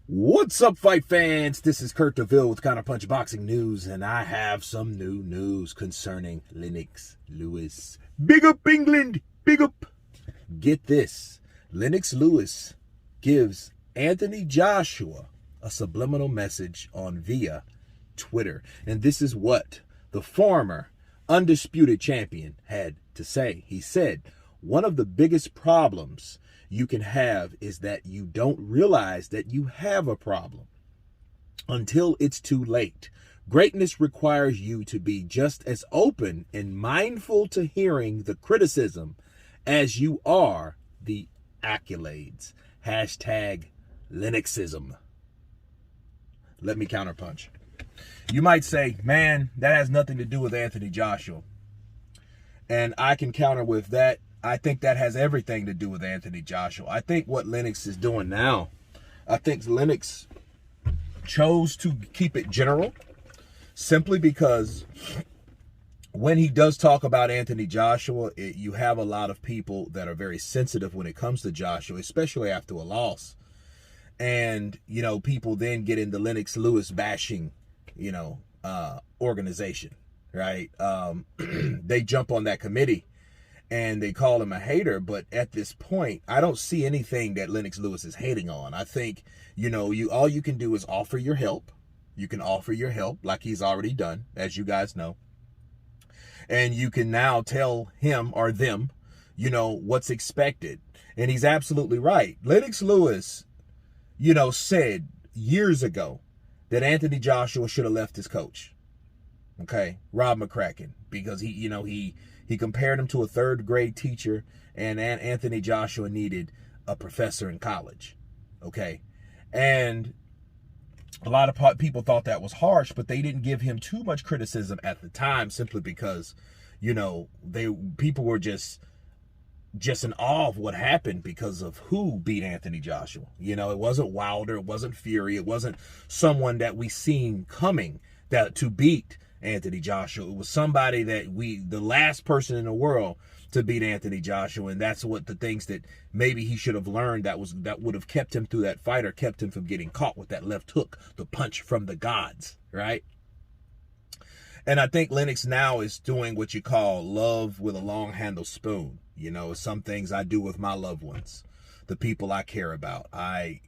What's up, fight fans? This is Kurt DeVille with Counterpunch Boxing News, and I have some new news concerning Lennox Lewis. Big up, England! Big up! Get this. Lennox Lewis gives Anthony Joshua a subliminal message on via Twitter. And this is what the former undisputed champion had to say. He said, one of the biggest problems you can have is that you don't realize that you have a problem until it's too late. Greatness requires you to be just as open and mindful to hearing the criticism as you are the accolades. Hashtag Lennoxism. Let me counterpunch. You might say, man, that has nothing to do with Anthony Joshua. And I can counter with that. I think that has everything to do with Anthony Joshua. I think what Lennox is doing now, I think Lennox chose to keep it general simply because when he does talk about Anthony Joshua, you have a lot of people that are very sensitive when it comes to Joshua, especially after a loss. And, you know, people then get into Lennox Lewis bashing, organization, right? They jump on that committee and they call him a hater, but at this point, I don't see anything that Lennox Lewis is hating on. I think, all you can do is offer your help. You can offer your help like he's already done, as you guys know. And you can now tell him or them, what's expected. And he's absolutely right. Lennox Lewis, said years ago that Anthony Joshua should have left his coach. Okay, Rob McCracken, because he compared him to a third grade teacher, and Anthony Joshua needed a professor in college. Okay, and a lot of people thought that was harsh, but they didn't give him too much criticism at the time, simply because, people were just in awe of what happened because of who beat Anthony Joshua. It wasn't Wilder, it wasn't Fury, it wasn't someone that we seen coming to beat Anthony Joshua. It was somebody that the last person in the world to beat Anthony Joshua, and that's what the things that maybe he should have learned that would have kept him through that fight, or kept him from getting caught with that left hook, the punch from the gods, right? And I think Lennox now is doing what you call love with a long handle spoon. Some things I do with my loved ones, the people I care about. I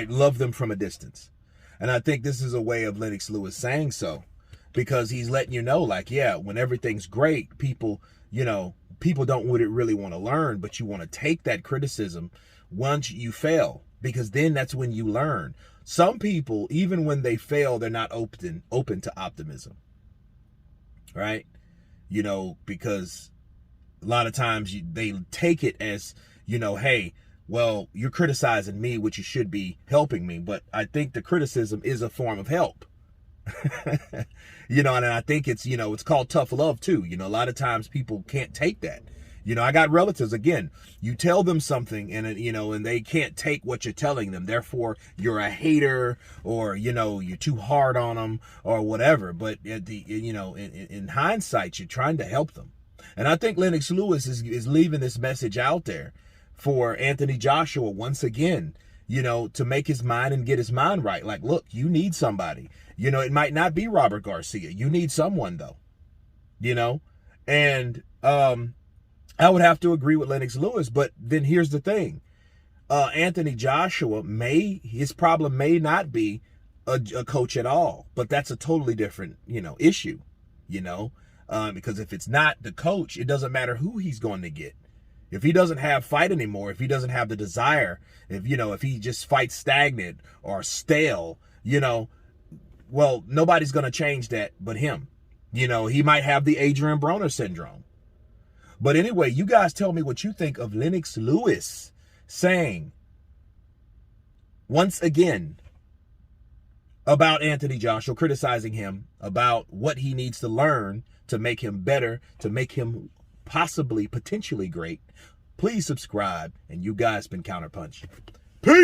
love them from a distance. And I think this is a way of Lennox Lewis saying so, because he's letting you know, like, yeah, when everything's great, people don't really want to learn, but you want to take that criticism once you fail, because then that's when you learn. Some people, even when they fail, they're not open to optimism, right? Because a lot of times they take it as, hey, well, you're criticizing me, which you should be helping me. But I think the criticism is a form of help. And I think it's called tough love too. A lot of times people can't take that. I got relatives, again, you tell them something and they can't take what you're telling them. Therefore, you're a hater, or, you're too hard on them or whatever. But in hindsight, you're trying to help them. And I think Lennox Lewis is leaving this message out there for Anthony Joshua once again, to make his mind and get his mind right. Like, look, you need somebody. It might not be Robert Garcia. You need someone, though. And I would have to agree with Lennox Lewis, but then here's the thing. Anthony Joshua his problem may not be a coach at all, but that's a totally different, issue, because if it's not the coach, it doesn't matter who he's going to get. If he doesn't have fight anymore, if he doesn't have the desire, if he just fights stagnant or stale, well, nobody's going to change that but him. He might have the Adrian Broner syndrome. But anyway, you guys tell me what you think of Lennox Lewis saying, once again, about Anthony Joshua, criticizing him about what he needs to learn to make him better, to make him potentially great. Please subscribe, and you guys been Counterpunch. Peace.